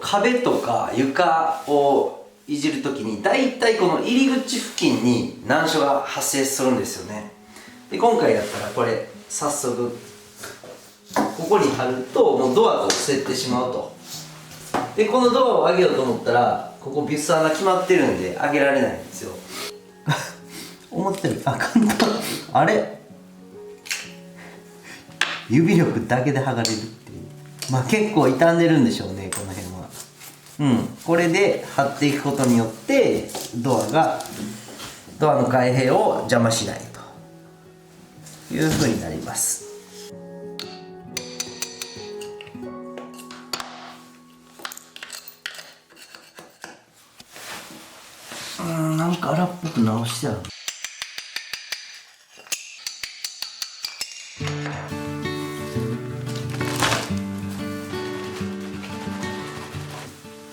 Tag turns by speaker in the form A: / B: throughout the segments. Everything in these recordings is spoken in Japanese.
A: 壁とか床をいじるときにだいたいこの入り口付近に難所が発生するんですよね。で今回やったらこれ早速ここに貼るともうドアが伏せてしまうと。でこのドアを上げようと思ったらここビス穴決まってるんで上げられないんですよ思ってる簡単あれ指力だけで剥がれるっていう、結構傷んでるんでしょうね、この辺は。これで貼っていくことによってドアの開閉を邪魔しないというふうになります。なんか荒っぽく直してある。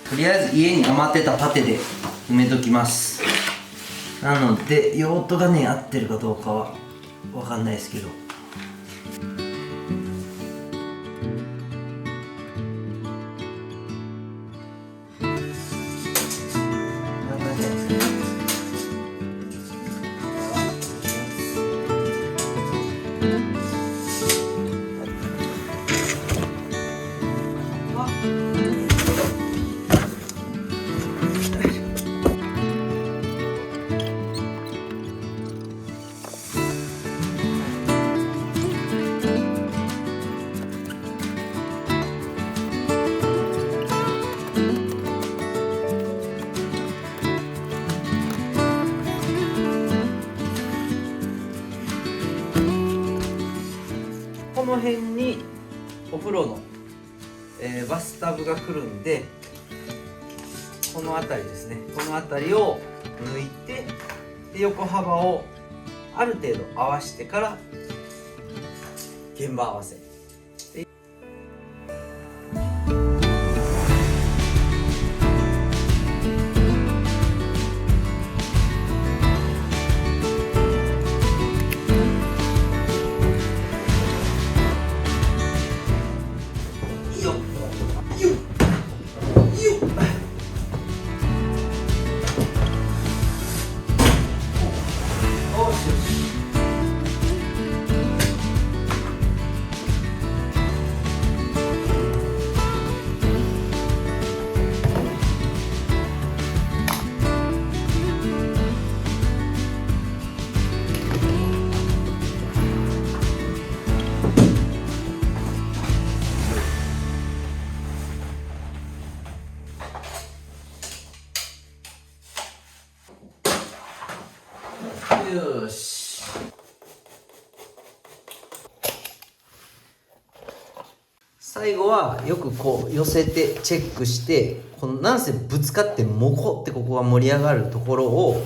A: とりあえず家に余ってたパテで埋めときます。なので用途がね合ってるかどうかは分かんないですけど、この辺にお風呂の、バスタブが来るんで、この辺りですね、この辺りを抜いて、で横幅をある程度合わせてから現場合わせ。よし。最後はよくこう寄せてチェックして、このなんせぶつかってモコってここが盛り上がるところを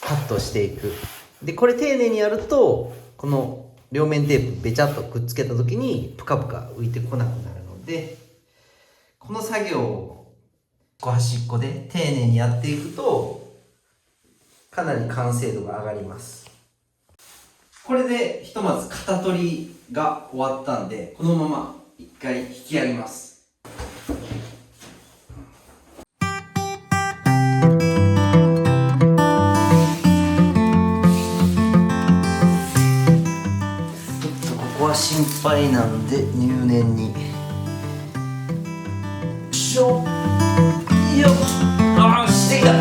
A: カットしていく。でこれ丁寧にやるとこの両面テープべちゃっとくっつけた時にプカプカ浮いてこなくなるので、この作業を端っこで丁寧にやっていくとかなり完成度が上がります。これでひとまず型取りが終わったんで、このまま一回引き上げます。ちょっとここは心配なんで入念に。よっ、ああしてきた。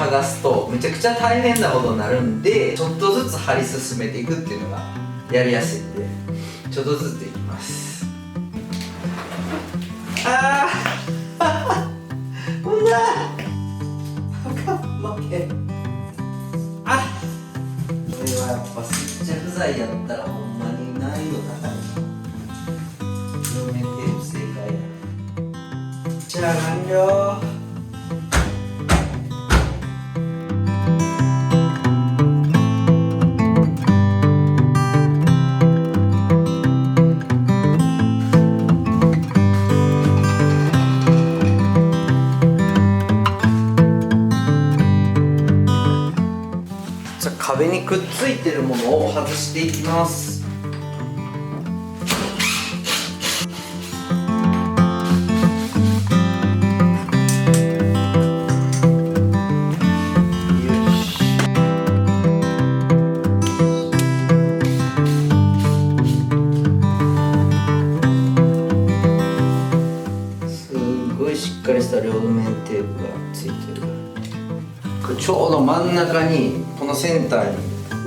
A: 剥がすとめちゃくちゃ大変なことになるんで、ちょっとずつ貼り進めていくっていうのがやりやすいんで、ちょっとずついきます。ほんだ負け。これはやっぱ接着剤やったらほんまに難易度高い。両面テープ正解や。じゃあ完了。にくっついてるものを外していきます。しっかりした両面テープがついてる。これちょうど真ん中にこのセンターに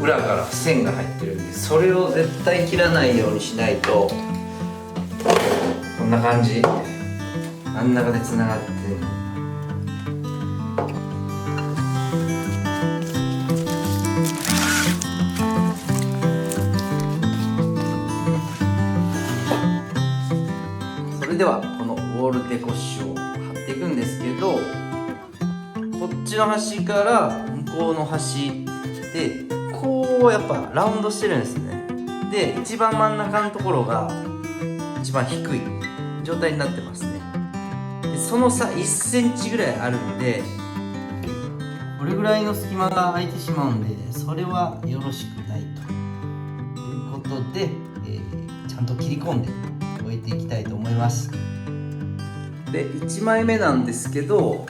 A: 裏から線が入ってるんで、それを絶対切らないようにしないと、こんな感じ真ん中でつながってる。それではこのウォールデコッシュを貼っていくんですけど、こっちの端から向こうの端でこうやっぱラウンドしてるんですね。で一番真ん中のところが一番低い状態になってますね。でその差1センチぐらいあるんで、これぐらいの隙間が空いてしまうんで、それはよろしくないということで、ちゃんと切り込んで置いていきたいと思います。で1枚目なんですけど、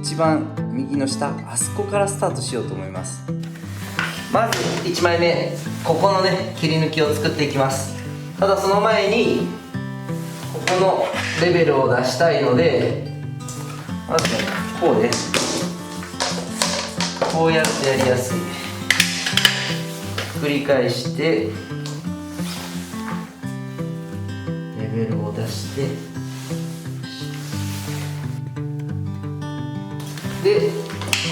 A: 一番右の下あそこからスタートしようと思います。まず1枚目、ここのね切り抜きを作っていきます。ただその前にここのレベルを出したいので、まずねこうです。こうやるとやりやすい。繰り返してレベルを出して、で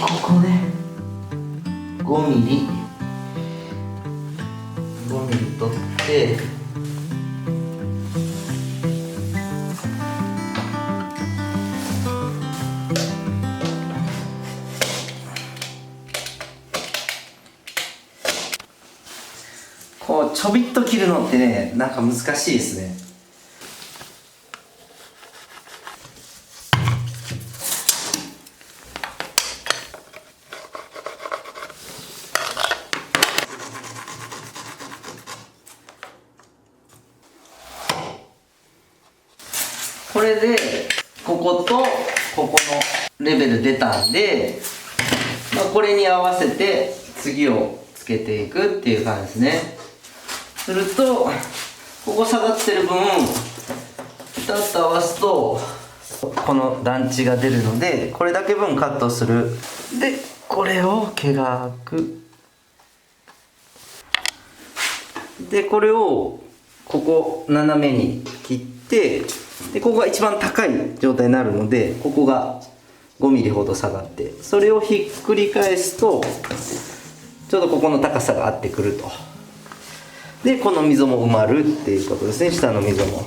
A: ここね5ミリ取って、こうちょびっと切るのってね、なんか難しいですね。これでこことここのレベル出たんで、これに合わせて次をつけていくっていう感じですね。するとここ下がってる分ピタッと合わすとこの段地が出るので、これだけ分カットする。でこれを毛が開く。でこれをここ斜めに切って、でここが一番高い状態になるので、ここが5ミリほど下がって、それをひっくり返すとちょうどここの高さが合ってくると。でこの溝も埋まるっていうことですね、下の溝も。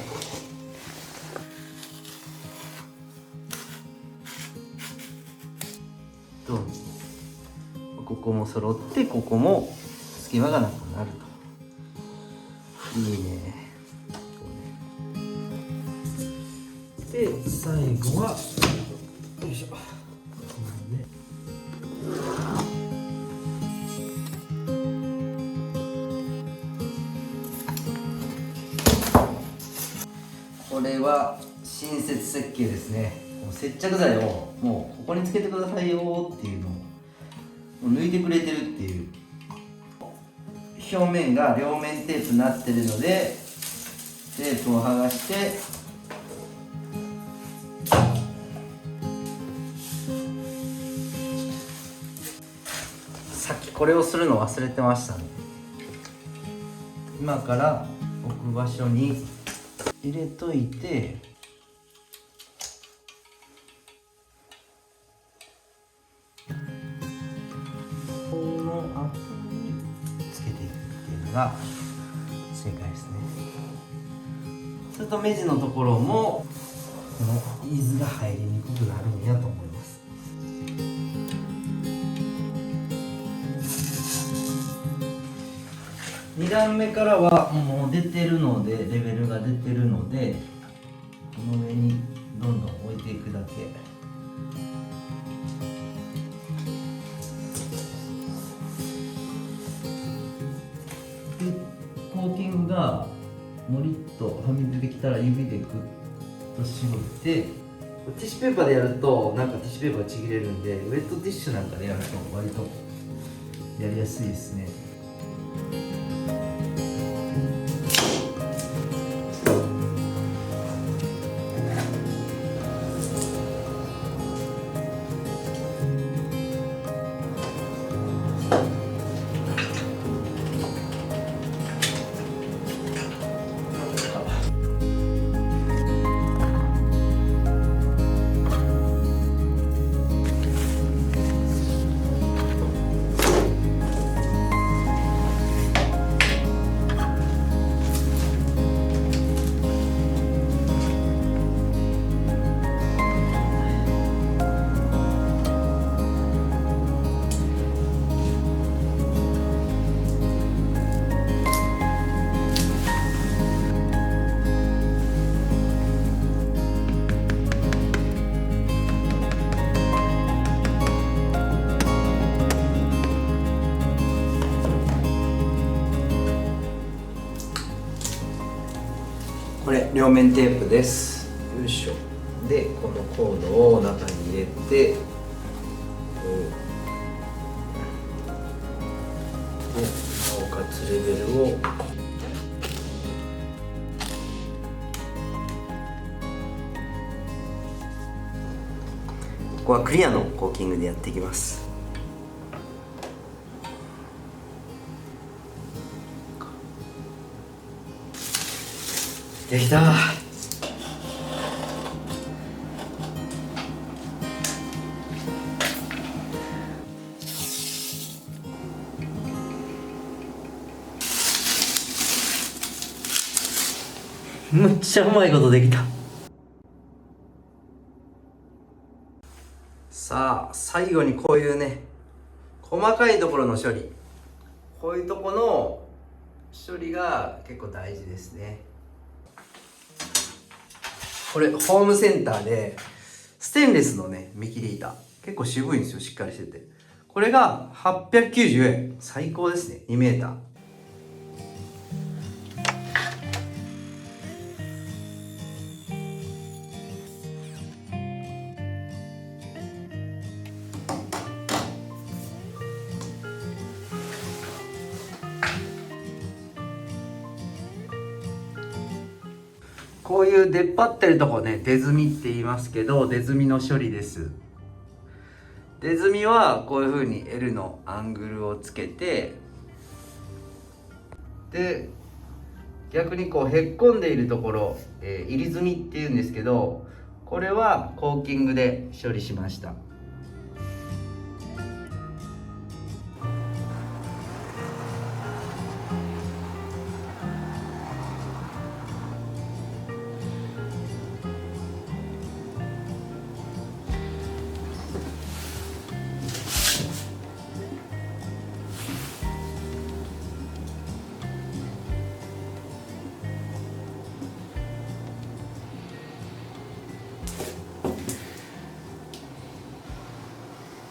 A: ここも揃って、ここも隙間がなくなると。いいね。で最後はよいしょ、これは新設設計ですね。もう接着剤をもうここにつけてくださいよっていうのを抜いてくれてるっていう。表面が両面テープになってるので、テープを剥がして、さっきこれをするの忘れてましたね。今から置く場所に入れといて、この後につけていくっていうのが正解ですね。すると目地のところもこの水が入りにくくなるんやと思います。2段目からはもう出てるので、レベルが出てるので、この上にどんどん置いていくだけ。がのりっとはみ出てきたら指でグッと絞って、ティッシュペーパーでやるとなんかティッシュペーパーがちぎれるんで、ウェットティッシュなんかでやると割とやりやすいですね。これ両面テープです。よいしょ。でこのコードを中に入れて、なおかつレベルをここはクリアのコーキングでやっていきます。できた。むっちゃうまいことできた。さあ最後にこういうね細かいところの処理、こういうとこの処理が結構大事ですね。これホームセンターでステンレスのね見切り板、結構渋いんですよ、しっかりしてて。これが890円、最高ですね。 2m。こういう出っ張ってるとこね、出墨って言いますけど、出墨の処理です。出墨はこういう風に L のアングルをつけて、で逆にこうへっこんでいるところ、入り墨っていうんですけど、これはコーキングで処理しました。